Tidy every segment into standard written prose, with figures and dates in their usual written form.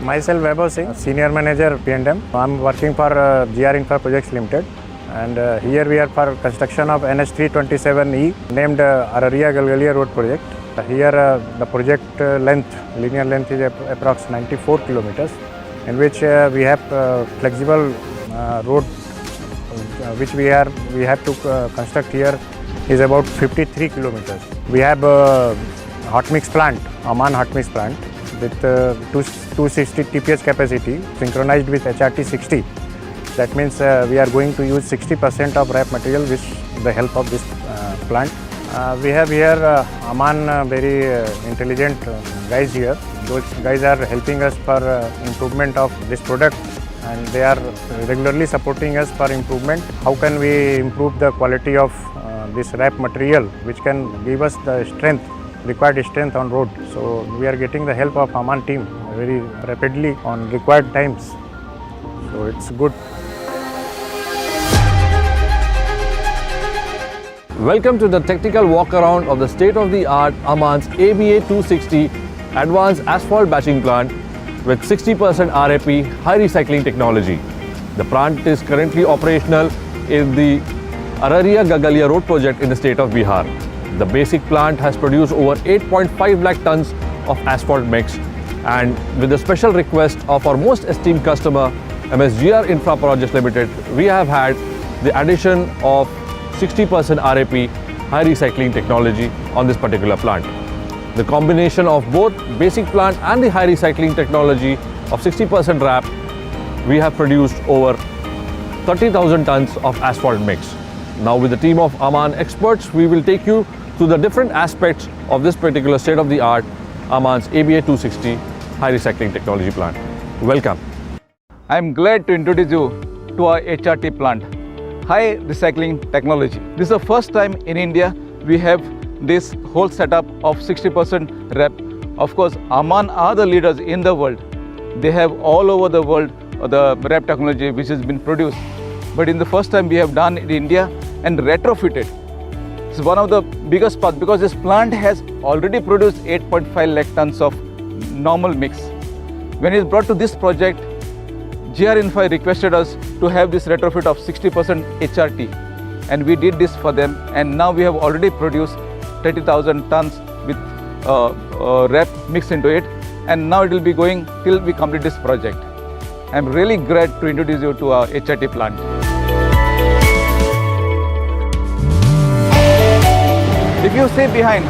Myself, Vaibhav Singh, Senior Manager P&M. I'm working for GR Infra Projects Limited, and here we are for construction of NH327E named Araria Galgalia Road Project. Here the project linear length is approx 94 kilometers, in which we have flexible road which we have to construct here is about 53 kilometers. We have hot mix plant, Aman hot mix plant, with 260 TPH capacity synchronized with HRT 60. That means we are going to use 60% of RAP material with the help of this plant. We have here Aman very intelligent guys here. Those guys are helping us for improvement of this product, and they are regularly supporting us for improvement. How can we improve the quality of this RAP material, which can give us the strength, required strength on road. So we are getting the help of Aman team very rapidly on required times. So it's good. Welcome to the technical walk around of the state-of-the-art Aman's ABA 260 advanced asphalt batching plant with 60% RAP high recycling technology. The plant is currently operational in the Araria Galgalia Road project in the state of Bihar. The basic plant has produced over 8.5 lakh tons of asphalt mix, and with the special request of our most esteemed customer MSGR Infra Projects Limited, we have had the addition of 60% RAP high recycling technology on this particular plant. The combination of both basic plant and the high recycling technology of 60% RAP, we have produced over 30,000 tons of asphalt mix. Now with the team of Aman experts, we will take you through the different aspects of this particular state-of-the-art Aman's ABA 260 high recycling technology plant. Welcome. I am glad to introduce you to our HRT plant, high recycling technology. This is the first time in India we have this whole setup of 60% RAP. Of course, Aman are the leaders in the world. They have all over the world the RAP technology which has been produced. But in the first time we have done in India and retrofitted. It's one of the biggest parts because this plant has already produced 8.5 lakh tons of normal mix. When it's brought to this project, GR Infra requested us to have this retrofit of 60% HRT, and we did this for them, and now we have already produced 30,000 tons with RAP mixed into it, and now it will be going till we complete this project. I'm really glad to introduce you to our HRT plant. If you see behind,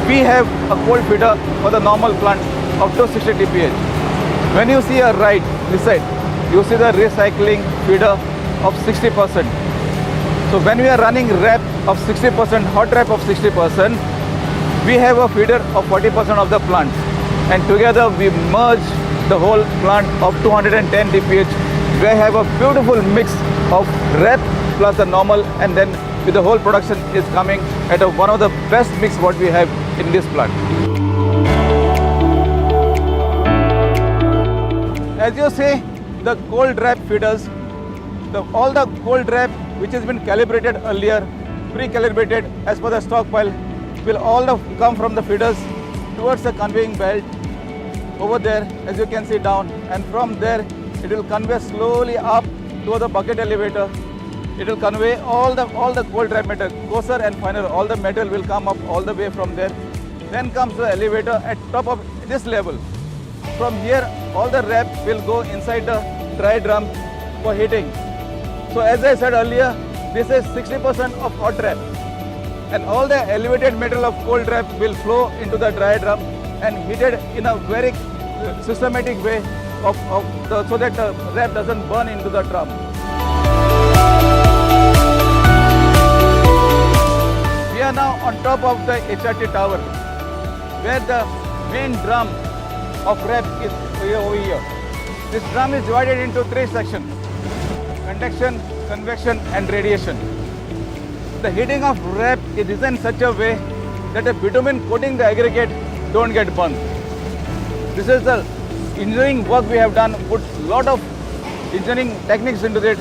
we have a cold feeder for the normal plant of 260 TPH. When you see a right this side, you see the recycling feeder of 60%. So when we are running RAP of 60%, hot RAP of 60%, we have a feeder of 40% of the plant. And together we merge the whole plant of 210 TPH. We have a beautiful mix of RAP plus the normal, and then with the whole production is coming at one of the best mix what we have in this plant. As you see, the cold RAP feeders, all the cold RAP which has been calibrated earlier, pre-calibrated as per the stockpile, will all come from the feeders towards the conveying belt over there, as you can see down, and from there it will convey slowly up to the bucket elevator. It will convey all the cold RAP metal, coarser and finer, all the metal will come up all the way from there. Then comes the elevator at top of this level. From here, all the RAP will go inside the dry drum for heating. So as I said earlier, this is 60% of hot RAP. And all the elevated metal of cold RAP will flow into the dry drum and heated in a very systematic way so that the RAP doesn't burn into the drum. We are now on top of the HRT tower, where the main drum of RAP is over here. This drum is divided into three sections: conduction, convection and radiation. The heating of RAP is designed in such a way that the bitumen coating the aggregate don't get burned. This is the engineering work we have done, put a lot of engineering techniques into it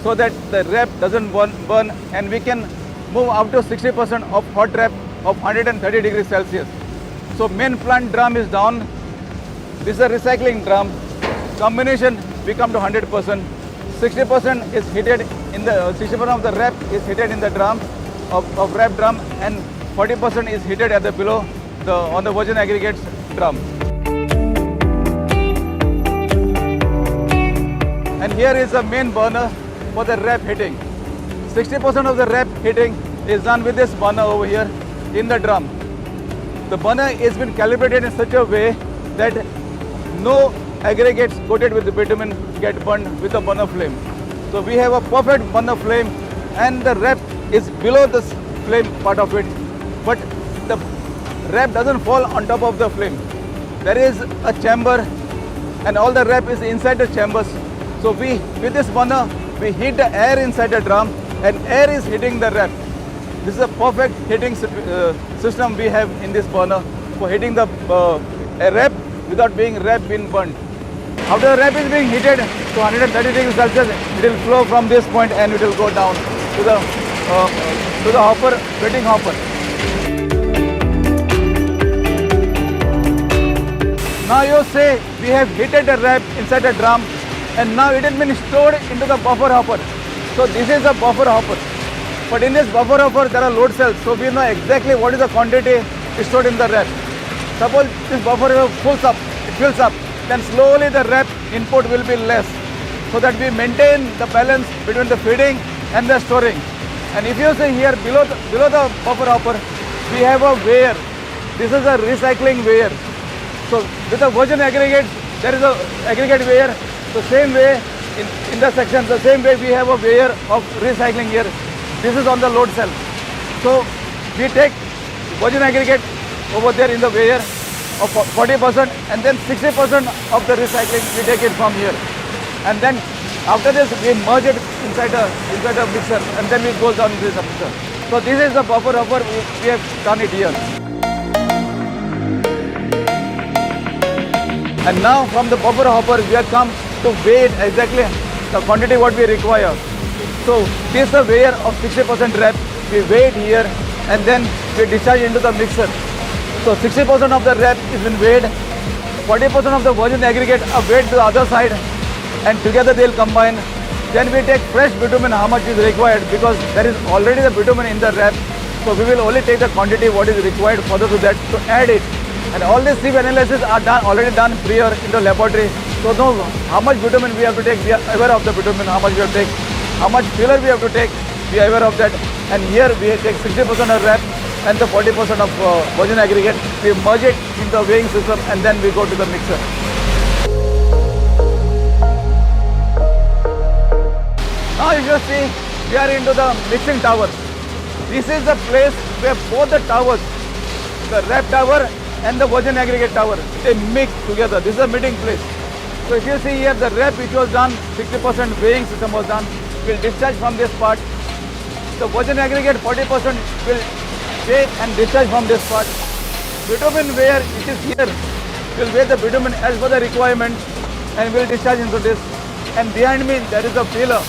so that the RAP doesn't burn, and we can move up to 60% of hot RAP of 130 degrees Celsius. So main plant drum is down. This is a recycling drum. combination we come to 100%. 60% is heated in the 60% of the rep is heated in the drum of rep drum, and 40% is heated at the below on the virgin aggregates drum. And here is the main burner for the rep heating. 60% of the rep heating is done with this burner over here in the drum. The burner has been calibrated in such a way that no aggregates coated with the bitumen get burned with the burner flame. So we have a perfect burner flame, and the rep is below the flame part of it, but the rep doesn't fall on top of the flame. There is a chamber and all the rep is inside the chambers. So with this burner, we heat the air inside the drum, and air is hitting the rep. This is a perfect heating system we have in this burner for heating the rep without being burned. After the rep is being heated to 130 degrees Celsius, it will flow from this point and it will go down to the hopper, wetting hopper. Now you say we have heated the rep inside the drum, and now it has been stored into the buffer hopper. So this is a buffer hopper. But in this buffer hopper there are load cells, so we know exactly what is the quantity stored in the rep. Suppose this buffer fills up, then slowly the rep input will be less, so that we maintain the balance between the feeding and the storing. And if you see here below the buffer hopper, we have a weigher. This is a recycling weigher. So with the virgin aggregates, there is a aggregate weigher. The same way in the section, the same way we have a weigher of recycling here. This is on the load cell. So we take virgin aggregate over there in the weigher of 40%, and then 60% of the recycling we take it from here. And then after this we merge it inside a mixer, and then we go down this mixer. So this is the buffer hopper, we have done it here. And now from the buffer hopper we have come to weigh it exactly the quantity what we require. So this is the weigher of 60% rep. We weigh it here and then we discharge into the mixer. So 60% of the rep is been weighed, 40% of the virgin aggregate are weighed to the other side, and together they will combine. Then we take fresh bitumen how much is required, because there is already the bitumen in the rep. So we will only take the quantity what is required further to that to add it. And all these sieve analysis are already done prior in the laboratory. So know how much bitumen we have to take, we are aware of the bitumen, how much we have to take, how much filler we have to take, we are aware of that. And here we take 60% of rep and the 40% of virgin aggregate. We merge it in the weighing system and then we go to the mixer. Now if you see, we are into the mixing tower. This is the place where both the towers, the rep tower and the virgin aggregate tower, they mix together. This is a meeting place. So if you see here, the rep which was done, 60% weighing system was done, will discharge from this part. The virgin aggregate 40% will weigh and discharge from this part. Bitumen weigher, which is here, will weigh the bitumen as per the requirement and will discharge into this. And behind me there is a peeler.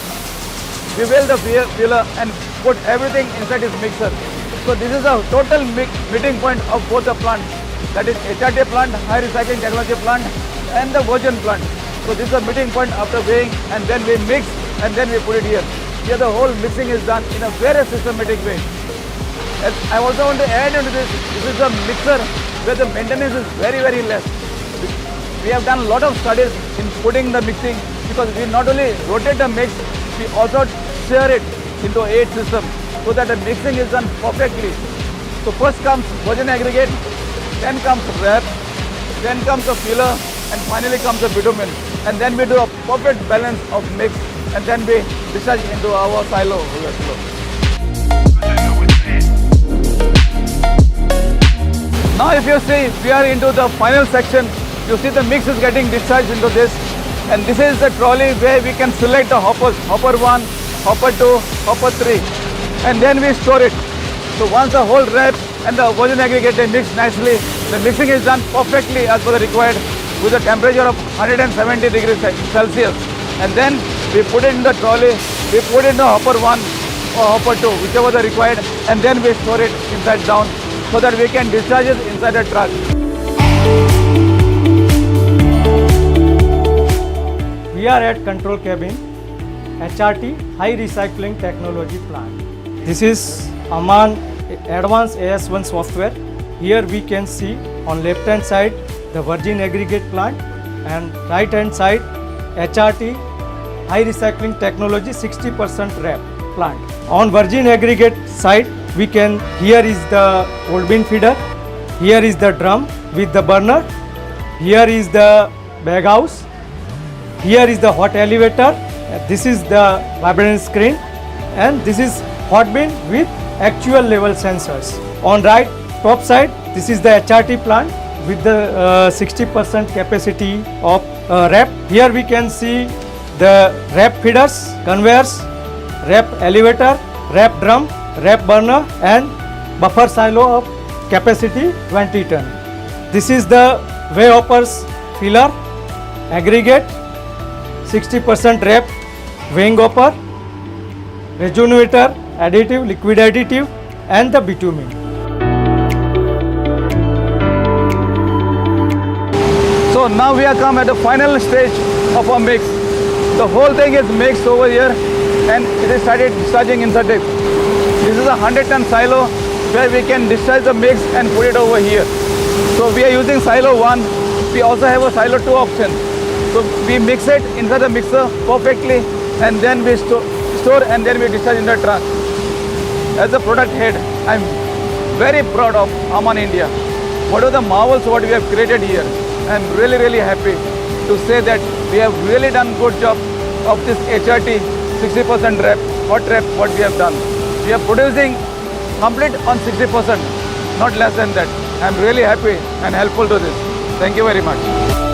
We weigh the peeler and put everything inside this mixer. So this is a total meeting point of both the plants. That is HRT plant, high recycling technology plant, and the virgin plant. So this is a meeting point after weighing, and then we mix and then we put it here. Here the whole mixing is done in a very systematic way. And I also want to add into this, this is a mixer where the maintenance is very, very less. We have done a lot of studies in putting the mixing, because we not only rotate the mix, we also stir it into 8 system so that the mixing is done perfectly. So first comes virgin aggregate, then comes rep, then comes the filler, and finally comes the bitumen. And then we do a perfect balance of mix, and then we discharge into our silo. Now if you see, we are into the final section. You see the mix is getting discharged into this, and this is the trolley where we can select the hoppers, hopper 1, hopper 2, hopper 3, and then we store it. So once the whole rep and the virgin aggregate they mix nicely, the mixing is done perfectly as per the required with a temperature of 170 degrees Celsius. And then we put it in the trolley, we put it in the hopper 1 or hopper 2, whichever the required, and then we store it inside down so that we can discharge it inside the truck. We are at control cabin, HRT high recycling technology plant. This is Aman advanced AS1 software. Here we can see on left hand side the virgin aggregate plant and right hand side HRT high recycling technology 60% RAP plant. On virgin aggregate side we can, here is the old bin feeder, here is the drum with the burner, here is the bag house, here is the hot elevator, this is the vibrant screen, and this is hot bin with actual level sensors. On right top side, this is the HRT plant with the 60% capacity of RAP. Here we can see the RAP feeders, conveyors, RAP elevator, RAP drum, RAP burner, and buffer silo of capacity 20 ton. This is the way hoppers filler, aggregate, 60% RAP, weighing hopper, rejuvenator, additive, liquid additive, and the bitumen. So now we have come at the final stage of our mix. The whole thing is mixed over here and it is started discharging inside it. This is a 100-ton silo where we can discharge the mix and put it over here. So we are using silo 1. We also have a silo 2 option. So we mix it inside the mixer perfectly and then we store and then we discharge in the truck. As a product head, I am very proud of Aman India. What are the marvels what we have created here. I am really happy to say that we have really done good job of this HRT 60% RAP, hot RAP what we have done. We are producing complete on 60%, not less than that. I am really happy and helpful to this. Thank you very much.